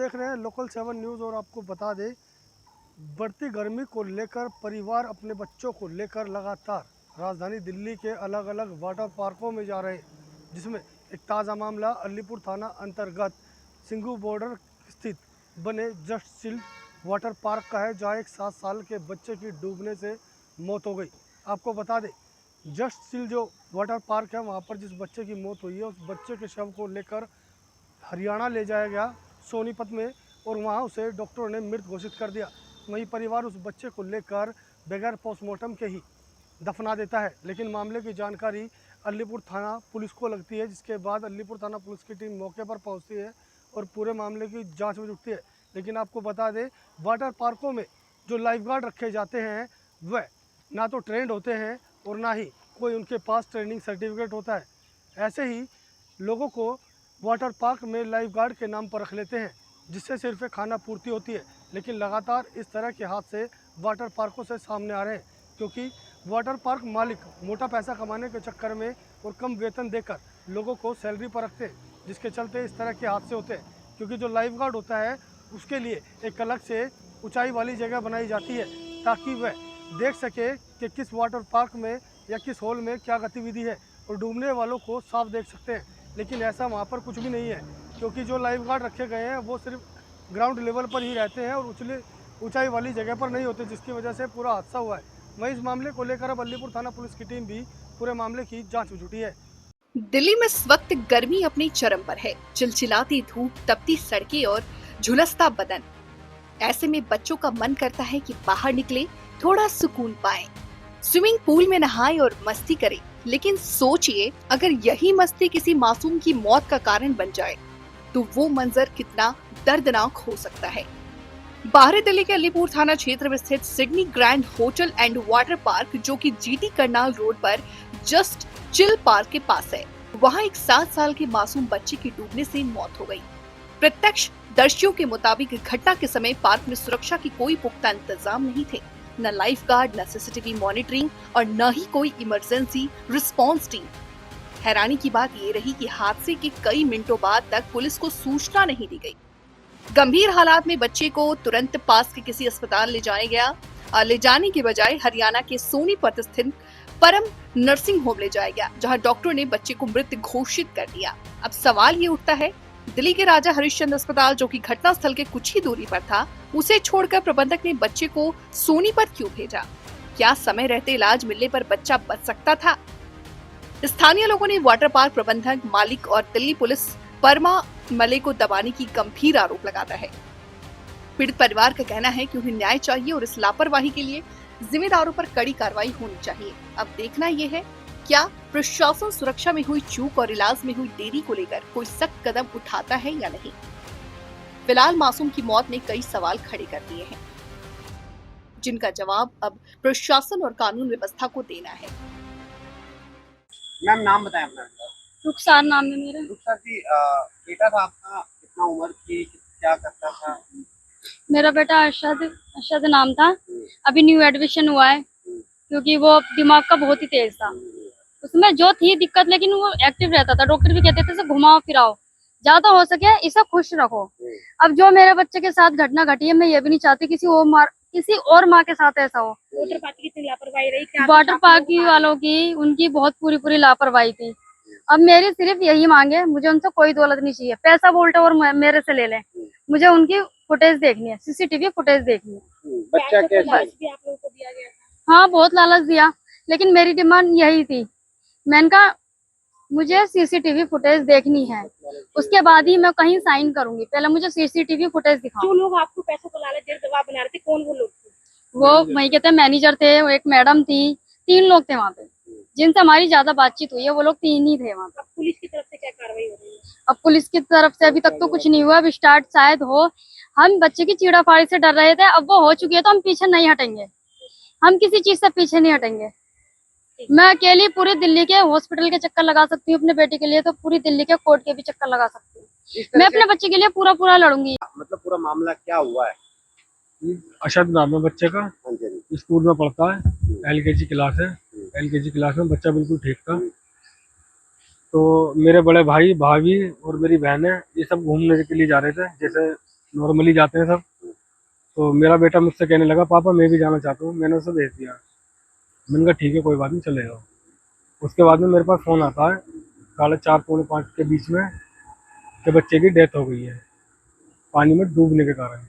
देख रहे हैं लोकल 7 न्यूज़ और आपको बता दें, बढ़ती गर्मी को लेकर परिवार अपने बच्चों को लेकर लगातार राजधानी दिल्ली के अलग अलग वाटर पार्कों में जा रहे हैं, जिसमें एक ताज़ा मामला अलीपुर थाना अंतर्गत सिंघू बॉर्डर स्थित बने जस्ट चिल वाटर पार्क का है, जहां एक 7 साल के बच्चे की डूबने से मौत हो गई। आपको बता दें, जस्ट चिल जो वाटर पार्क है, वहां पर जिस बच्चे की मौत हुई है, उस बच्चे के शव को लेकर हरियाणा ले जाया गया सोनीपत में, और वहां उसे डॉक्टरों ने मृत घोषित कर दिया। वहीं परिवार उस बच्चे को लेकर बगैर पोस्टमार्टम के ही दफना देता है, लेकिन मामले की जानकारी अलीपुर थाना पुलिस को लगती है, जिसके बाद अलीपुर थाना पुलिस की टीम मौके पर पहुंचती है और पूरे मामले की जांच में जुटती है। लेकिन आपको बता दें, वाटर पार्कों में जो लाइफ गार्ड रखे जाते हैं वह ना तो ट्रेंड होते हैं और ना ही कोई उनके पास ट्रेनिंग सर्टिफिकेट होता है। ऐसे ही लोगों को वाटर पार्क में लाइफ गार्ड के नाम पर रख लेते हैं, जिससे सिर्फ खाना पूर्ति होती है। लेकिन लगातार इस तरह के हादसे वाटर पार्कों से सामने आ रहे हैं, क्योंकि वाटर पार्क मालिक मोटा पैसा कमाने के चक्कर में और कम वेतन देकर लोगों को सैलरी पर रखते हैं, जिसके चलते इस तरह के हादसे होते हैं। क्योंकि जो लाइफ गार्ड होता है उसके लिए एक अलग से ऊंचाई वाली जगह बनाई जाती है, ताकि वह देख सके कि किस वाटर पार्क में या किस हॉल में क्या गतिविधि है, और डूबने वालों को साफ देख सकते हैं। लेकिन ऐसा वहाँ पर कुछ भी नहीं है, क्योंकि जो लाइफ गार्ड रखे गए हैं वो सिर्फ ग्राउंड लेवल पर ही रहते हैं और ऊंचाई वाली जगह पर नहीं होते, जिसकी वजह से पूरा हादसा हुआ है। वहीं इस मामले को लेकर अब अलीपुर थाना पुलिस की टीम भी पूरे मामले की जांच में जुटी है। दिल्ली में इस वक्त गर्मी अपनी चरम पर है। चिलचिलाती धूप, तपती सड़कें और झुलसता बदन। ऐसे में बच्चों का मन करता है कि बाहर निकले, थोड़ा सुकून पाएं, स्विमिंग पूल में नहाएं और मस्ती करें। लेकिन सोचिए, अगर यही मस्ती किसी मासूम की मौत का कारण बन जाए तो वो मंजर कितना दर्दनाक हो सकता है। बाहरी दिल्ली के अलीपुर थाना क्षेत्र में स्थित Sydney grand hotel and water park, जो कि जीटी करनाल रोड पर जस्ट चिल पार्क के पास है, वहां एक 7 साल के मासूम बच्चे की डूबने से मौत हो गई। प्रत्यक्षदर्शियों के मुताबिक घटना के समय पार्क में सुरक्षा की कोई पुख्ता इंतजाम नहीं थे, न लाइफ गार्ड, न सीसीटीवी मॉनिटरिंग और न ही कोई इमरजेंसी रिस्पांस टीम। हैरानी की बात ये रही कि हादसे के कई मिनटों बाद तक पुलिस को सूचना नहीं दी गई। गंभीर हालात में बच्चे को तुरंत पास के किसी अस्पताल ले जाया गया और ले जाने की बजाय हरियाणा के सोनीपत स्थित परम नर्सिंग होम ले जाया गया, जहां डॉक्टरों ने बच्चे को मृत घोषित कर दिया। अब सवाल ये उठता है, दिल्ली के राजा हरिश्चंद्र अस्पताल, जो कि घटना स्थल के कुछ ही दूरी पर था, उसे छोड़कर प्रबंधक ने बच्चे को सोनीपत क्यों भेजा? क्या समय रहते इलाज मिलने पर बच्चा बच सकता था? स्थानीय लोगों ने वाटर पार्क प्रबंधक, मालिक और दिल्ली पुलिस परमा मले को दबाने की गंभीर आरोप लगाता है। पीड़ित परिवार का कहना है कि उन्हें न्याय चाहिए और इस लापरवाही के लिए जिम्मेदारों पर कड़ी कार्रवाई होनी चाहिए। अब देखना यह है, क्या प्रशासन सुरक्षा में हुई चूक और इलाज में हुई देरी को लेकर कोई सख्त कदम उठाता है या नहीं। फिलहाल मासूम की मौत ने कई सवाल खड़े कर दिए हैं, जिनका जवाब अब प्रशासन और कानून व्यवस्था को देना है। मैम, नाम बताएं अपना। रुखसार नाम है मेरा। रुखसार जी, बेटा था आपका, कितना उम्र थी, क्या करता था? मेरा बेटा अरशद नाम था। अभी न्यू एडमिशन हुआ है, क्योंकि वो दिमाग का बहुत ही तेज था। उसमें जो थी दिक्कत, लेकिन वो एक्टिव रहता था। डॉक्टर भी कहते थे इसे घुमाओ फिराओ, ज्यादा हो सके इसे खुश रखो। अब जो मेरे बच्चे के साथ घटना घटी है, मैं ये भी नहीं चाहती किसी और माँ के साथ ऐसा हो। वाटर पार्क की कितनी लापरवाही रही? वाटर पार्क वालों की उनकी बहुत पूरी लापरवाही थी। अब मेरी सिर्फ यही मांग है, मुझे उनसे कोई दौलत नहीं चाहिए। पैसा बोलते और मेरे से ले लें, मुझे उनकी फुटेज देखनी है, सीसीटीवी फुटेज देखनी है। बच्चा कैसा भी आप लोगों को दिया गया था? हाँ, बहुत लालच दिया, लेकिन मेरी डिमांड यही थी। मैंने कहा मुझे सीसीटीवी फुटेज देखनी है, उसके बाद ही मैं कहीं साइन करूंगी। पहले मुझे सीसीटीवी फुटेज दिखाओ। जो लोग आपको पैसों को लालच दे दबाव बना रहे थे, कौन वो लोग थे? वो वहीं के थे, मैनेजर थे, एक मैडम थी, 3 लोग थे वहाँ पे, जिनसे हमारी ज्यादा बातचीत हुई है। वो लोग 3 ही थे वहाँ पे। अब पुलिस की तरफ से क्या कार्रवाई हो रही है? अब पुलिस की तरफ से अभी तक तो कुछ नहीं हुआ, अब स्टार्ट शायद हो। हम बच्चे की चीड़ाफाड़ी से डर रहे थे, अब वो हो चुकी है तो हम पीछे नहीं हटेंगे। हम किसी चीज से पीछे नहीं हटेंगे। मैं अकेली पूरी दिल्ली के हॉस्पिटल के चक्कर लगा सकती हूँ अपने बेटे के लिए, तो पूरी दिल्ली के कोर्ट के भी चक्कर लगा सकती हूँ। मैं अपने बच्चे के लिए पूरा लड़ूंगी। मतलब पूरा मामला क्या हुआ है? अरशद नाम है बच्चे का, हाँ जी। स्कूल में पढ़ता है, LKG क्लास है। LKG क्लास में बच्चा बिल्कुल ठीक था। तो मेरे बड़े भाई, भाभी और मेरी बहन है, ये सब घूमने के लिए जा रहे थे। जैसे नॉर्मली जाते हैं सब। तो मेरा बेटा मुझसे कहने लगा पापा मैं भी जाना चाहता हूँ, मैंने उसे भेज दिया। मैंने कहा ठीक है कोई बात नहीं चले जाओ। उसके बाद में मेरे पास फ़ोन आता है 4:30 पौने 5 के बीच में कि बच्चे की डेथ हो गई है पानी में डूबने के कारण।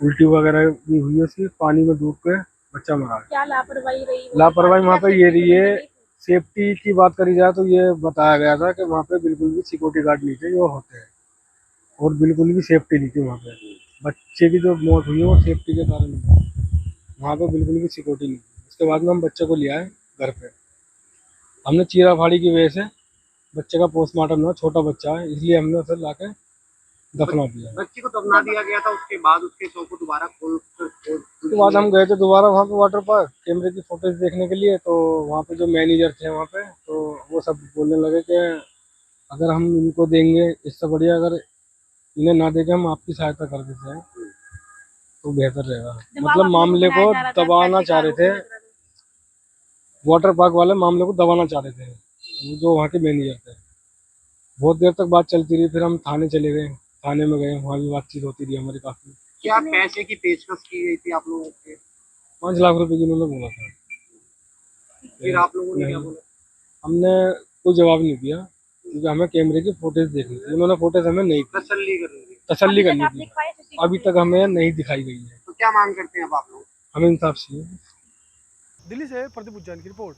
उल्टी वगैरह भी हुई है उसकी, पानी में डूब के बच्चा मरा है। क्या लापरवाही रही? लापरवाही वहाँ पे ये रही है, सेफ्टी की बात करी जाए तो ये बताया गया था कि वहाँ पे बिल्कुल भी सिक्योरिटी गार्ड नहीं थे जो होते हैं, और बिल्कुल भी सेफ्टी नहीं थी वहाँ पे। बच्चे की जो मौत हुई है वो सेफ्टी के कारण हुई है, वहाँ पे बिल्कुल भी सिक्योरिटी नहीं थी। उसके बाद में हम बच्चे को ले आए घर पे। हमने चीरा फाड़ी की वजह से बच्चे का पोस्टमार्टम हुआ, छोटा बच्चा है इसलिए हमने उसे ला के दफना दिया। बच्ची को दफना दिया गया था, उसके बाद उसके शव को दोबारा उसके बाद हम गए थे दोबारा वहाँ पे वाटर पार्क कैमरे की फुटेज देखने के लिए। तो वहाँ पे जो मैनेजर थे वहाँ पे, तो वो सब बोलने लगे कि अगर हम इनको देंगे इससे बढ़िया अगर इन्हें ना देके हम आपकी सहायता कर देते हैं तो बेहतर रहेगा। मतलब मामले को दबाना चाह रहे थे, वाटर पार्क वाले मामले को दबाना चाह रहे थे जो वहाँ के मैनेजर थे। बहुत देर तक बात चलती रही, फिर हम थाने चले गए, थाने में गए, वहाँ भी बातचीत होती रही हमारी काफ़ी। क्या पैसे की पेशकश की गई थी आप लोगों के? 5 लाख रुपए की उन्होंने बोला था। फिर आप लोगों ने क्या बोला? हमने कोई जवाब नहीं दिया क्योंकि हमें कैमरे की फुटेज देखनी थी। उन्होंने फुटेज हमें नहीं दी, तसल्ली करेंगे। तसल्ली करनी थी, अभी तक हमें नहीं दिखाई गई है। तो क्या मांग करते हैं अब आप लोग? हमें इंसाफ चाहिए। दिल्ली से प्रदीप उज्जैन की रिपोर्ट।